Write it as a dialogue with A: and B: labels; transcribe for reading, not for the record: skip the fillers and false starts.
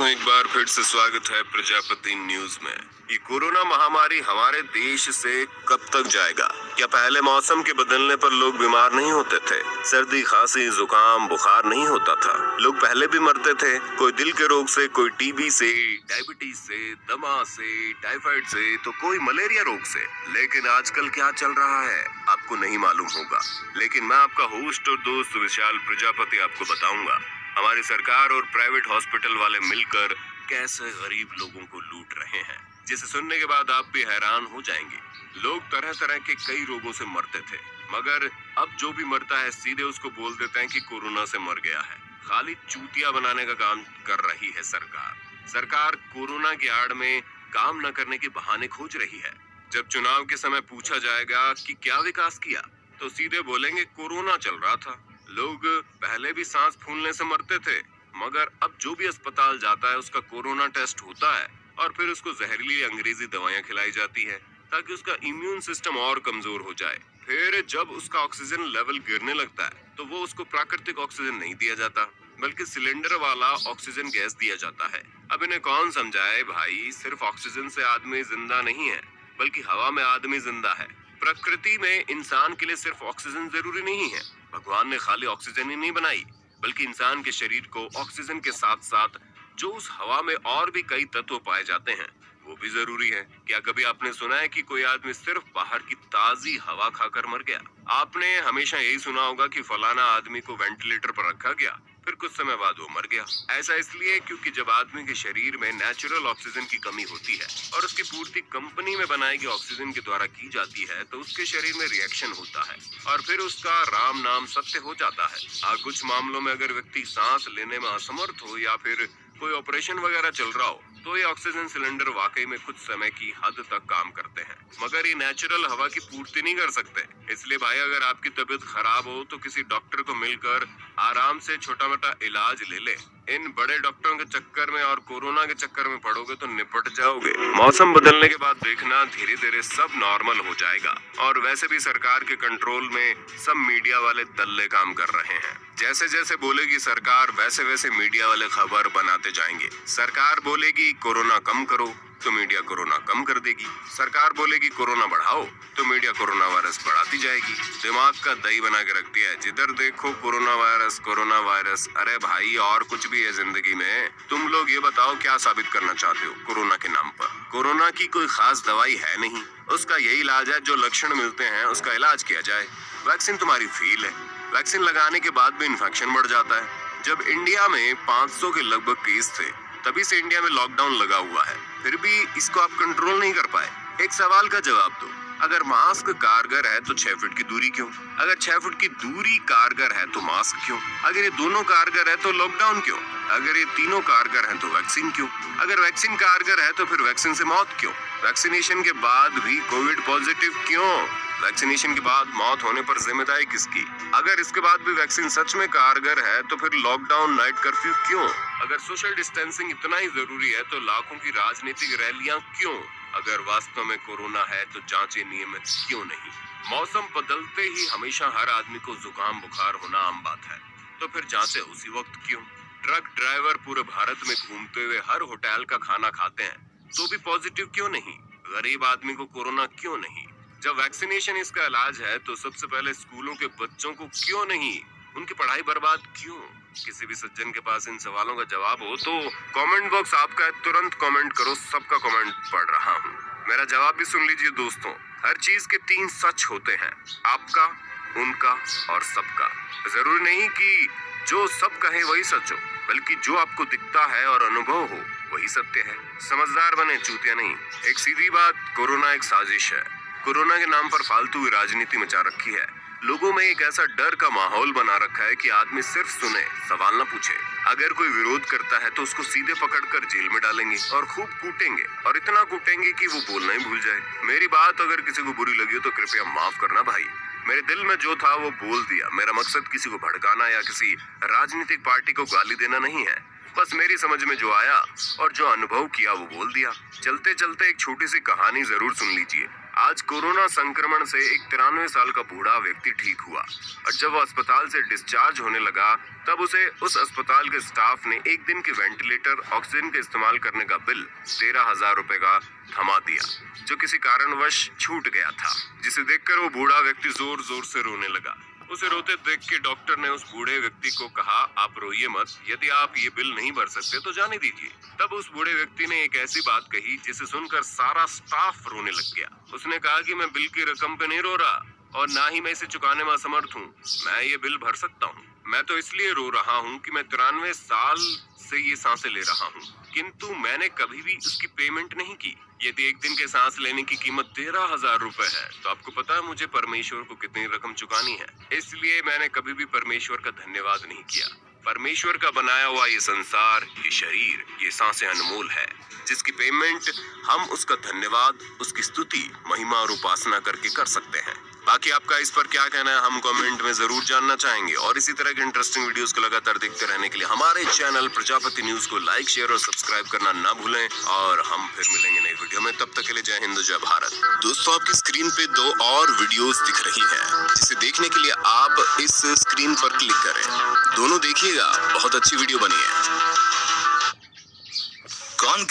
A: दोस्तों, एक बार फिर से स्वागत है प्रजापति न्यूज में। ये कोरोना महामारी हमारे देश से कब तक जाएगा? क्या पहले मौसम के बदलने पर लोग बीमार नहीं होते थे? सर्दी, खांसी, जुकाम, बुखार नहीं होता था? लोग पहले भी मरते थे, कोई दिल के रोग से, कोई टीबी से, डायबिटीज से, दमा से, टाइफाइड से, तो कोई मलेरिया रोग से। लेकिन आजकल क्या चल रहा है आपको नहीं मालूम होगा, लेकिन मैं आपका होस्ट और दोस्त विशाल प्रजापति आपको बताऊंगा। हमारी सरकार और प्राइवेट हॉस्पिटल वाले मिलकर कैसे गरीब लोगों को लूट रहे हैं, जिसे सुनने के बाद आप भी हैरान हो जाएंगे। लोग तरह तरह के कई रोगों से मरते थे, मगर अब जो भी मरता है सीधे उसको बोल देते हैं कि कोरोना से मर गया है। खाली चूतिया बनाने का काम कर रही है सरकार कोरोना की आड़ में काम न करने के बहाने खोज रही है। जब चुनाव के समय पूछा जाएगा कि क्या विकास किया, तो सीधे बोलेंगे कोरोना चल रहा था। लोग पहले भी सांस फूलने से मरते थे, मगर अब जो भी अस्पताल जाता है उसका कोरोना टेस्ट होता है और फिर उसको जहरीली अंग्रेजी दवाइयां खिलाई जाती है ताकि उसका इम्यून सिस्टम और कमजोर हो जाए। फिर जब उसका ऑक्सीजन लेवल गिरने लगता है तो वो उसको प्राकृतिक ऑक्सीजन नहीं दिया जाता, बल्कि सिलेंडर वाला ऑक्सीजन गैस दिया जाता है। अब इन्हें कौन समझाए भाई, सिर्फ ऑक्सीजन से आदमी जिंदा नहीं है, बल्कि हवा में आदमी जिंदा है। प्रकृति में इंसान के लिए सिर्फ ऑक्सीजन जरूरी नहीं है। भगवान ने खाली ऑक्सीजन ही नहीं बनाई, बल्कि इंसान के शरीर को ऑक्सीजन के साथ साथ जो उस हवा में और भी कई तत्व पाए जाते हैं वो भी जरूरी है। क्या कभी आपने सुना है कि कोई आदमी सिर्फ बाहर की ताजी हवा खाकर मर गया? आपने हमेशा यही सुना होगा कि फलाना आदमी को वेंटिलेटर पर रखा गया, फिर कुछ समय बाद वो मर गया। ऐसा इसलिए क्योंकि जब आदमी के शरीर में नेचुरल ऑक्सीजन की कमी होती है और उसकी पूर्ति कंपनी में बनाई गई ऑक्सीजन के द्वारा की जाती है, तो उसके शरीर में रिएक्शन होता है और फिर उसका राम नाम सत्य हो जाता है। कुछ मामलों में अगर व्यक्ति सांस लेने में असमर्थ हो या फिर कोई ऑपरेशन वगैरह चल रहा हो, तो ये ऑक्सीजन सिलेंडर वाकई में कुछ समय की हद तक काम करते हैं, मगर ये नेचुरल हवा की पूर्ति नहीं कर सकते। इसलिए भाई, अगर आपकी तबीयत खराब हो तो किसी डॉक्टर को मिलकर आराम से छोटा मोटा इलाज ले ले। इन बड़े डॉक्टरों के चक्कर में और कोरोना के चक्कर में पड़ोगे तो निपट जाओगे। मौसम बदलने के बाद देखना धीरे धीरे सब नॉर्मल हो जाएगा। और वैसे भी सरकार के कंट्रोल में सब मीडिया वाले दल्ले काम कर रहे हैं। जैसे जैसे बोलेगी सरकार, वैसे वैसे मीडिया वाले खबर बनाते जाएंगे। सरकार बोलेगी कोरोना कम करो तो मीडिया कोरोना कम कर देगी। सरकार बोलेगी कोरोना बढ़ाओ तो मीडिया कोरोना वायरस बढ़ाती जाएगी। दिमाग का दही बना के रख दिया है, जिधर देखो कोरोना वायरस कोरोना वायरस। अरे भाई, और कुछ भी है जिंदगी में? तुम लोग ये बताओ क्या साबित करना चाहते हो कोरोना के नाम पर? कोरोना की कोई खास दवाई है नहीं, उसका यही इलाज है जो लक्षण मिलते हैं उसका इलाज किया जाए। वैक्सीन तुम्हारी फेल है, वैक्सीन लगाने के बाद भी इन्फेक्शन बढ़ जाता है। जब इंडिया में 500 के लगभग केस थे, तभी से इंडिया में लॉकडाउन लगा हुआ है, फिर भी इसको आप कंट्रोल नहीं कर पाए। एक सवाल का जवाब दो, अगर मास्क कारगर है तो 6 फीट की दूरी क्यों? अगर 6 फीट की दूरी कारगर है तो मास्क क्यों? अगर ये दोनों कारगर है तो लॉकडाउन क्यों? अगर ये तीनों कारगर हैं तो वैक्सीन क्यों? अगर वैक्सीन कारगर है तो फिर वैक्सीन से मौत क्यों? वैक्सीनेशन के बाद भी कोविड पॉजिटिव क्यों? वैक्सीनेशन के बाद मौत होने पर जिम्मेदारी किसकी? अगर इसके बाद भी वैक्सीन सच में कारगर है तो फिर लॉकडाउन, नाइट कर्फ्यू क्यों? अगर सोशल डिस्टेंसिंग इतना ही जरूरी है तो लाखों की राजनीतिक रैलियां क्यों? अगर वास्तव में कोरोना है तो जांचें नियमित क्यों नहीं? मौसम बदलते ही हमेशा हर आदमी को जुकाम बुखार होना आम बात है, तो फिर जांचें उसी वक्त क्यों? ट्रक ड्राइवर पूरे भारत में घूमते हुए हर होटल का खाना खाते हैं तो भी पॉजिटिव क्यों नहीं? गरीब आदमी को कोरोना क्यों नहीं? जब वैक्सीनेशन इसका इलाज है तो सबसे पहले स्कूलों के बच्चों को क्यों नहीं? उनकी पढ़ाई बर्बाद क्यों? किसी भी सज्जन के पास इन सवालों का जवाब हो तो कमेंट बॉक्स आपका है, तुरंत कमेंट करो। सबका कमेंट पढ़ रहा हूँ। मेरा जवाब भी सुन लीजिए दोस्तों। हर चीज के 3 सच होते हैं, आपका, उनका और सबका। जरूरी नहीं कि जो सब कहे वही सच हो, बल्कि जो आपको दिखता है और अनुभव हो वही सत्य है। समझदार बने, चूतिया नहीं। एक सीधी बात, कोरोना एक साजिश है। कोरोना के नाम पर फालतू राजनीति मचा रखी है। लोगों में एक ऐसा डर का माहौल बना रखा है कि आदमी सिर्फ सुने, सवाल ना पूछे। अगर कोई विरोध करता है तो उसको सीधे पकड़कर जेल में डालेंगे और खूब कूटेंगे, और इतना कूटेंगे कि वो बोलना ही भूल जाए। मेरी बात अगर किसी को बुरी लगी हो तो कृपया माफ करना भाई। मेरे दिल में जो था वो बोल दिया। मेरा मकसद किसी को भड़काना या किसी राजनीतिक पार्टी को गाली देना नहीं है। बस मेरी समझ में जो आया और जो अनुभव किया वो बोल दिया। चलते चलते एक छोटी सी कहानी जरूर सुन लीजिए। आज कोरोना संक्रमण से एक 93 साल का बूढ़ा व्यक्ति ठीक हुआ और जब वो अस्पताल से डिस्चार्ज होने लगा तब उसे उस अस्पताल के स्टाफ ने एक दिन के वेंटिलेटर ऑक्सीजन के इस्तेमाल करने का बिल 13,000 रुपए का थमा दिया, जो किसी कारणवश छूट गया था, जिसे देखकर वो बूढ़ा व्यक्ति जोर जोर से रोने लगा। उसे रोते देख के डॉक्टर ने उस बूढ़े व्यक्ति को कहा, आप रोइए मत, यदि आप ये बिल नहीं भर सकते तो जाने दीजिए। तब उस बूढ़े व्यक्ति ने एक ऐसी बात कही जिसे सुनकर सारा स्टाफ रोने लग गया। उसने कहा कि मैं बिल की रकम पे नहीं रो रहा और ना ही मैं इसे चुकाने में असमर्थ हूँ, मैं ये बिल भर सकता हूँ। मैं तो इसलिए रो रहा हूँ कि मैं 93 साल से ये सांसें ले रहा हूँ, किंतु मैंने कभी भी उसकी पेमेंट नहीं की। यदि एक दिन के सांस लेने की कीमत 13,000 रुपए है तो आपको पता है मुझे परमेश्वर को कितनी रकम चुकानी है। इसलिए मैंने कभी भी परमेश्वर का धन्यवाद नहीं किया। परमेश्वर का बनाया हुआ ये संसार, ये शरीर, ये सांसें अनमोल है, जिसकी पेमेंट हम उसका धन्यवाद, उसकी स्तुति, महिमा और उपासना करके कर सकते हैं। बाकी आपका इस पर क्या कहना है हम कमेंट में जरूर जानना चाहेंगे और इसी तरह के इंटरेस्टिंग वीडियोस को लगातार देखते रहने के लिए हमारे चैनल प्रजापति न्यूज को लाइक, शेयर और सब्सक्राइब करना ना भूलें और हम फिर मिलेंगे नई वीडियो में। तब तक के लिए जय हिंद, जय भारत। दोस्तों, आपकी स्क्रीन पे 2 और वीडियोस दिख रही हैं, जिसे देखने के लिए आप इस स्क्रीन पर क्लिक करें। दोनों देखिएगा, बहुत अच्छी वीडियो बनी है। कौन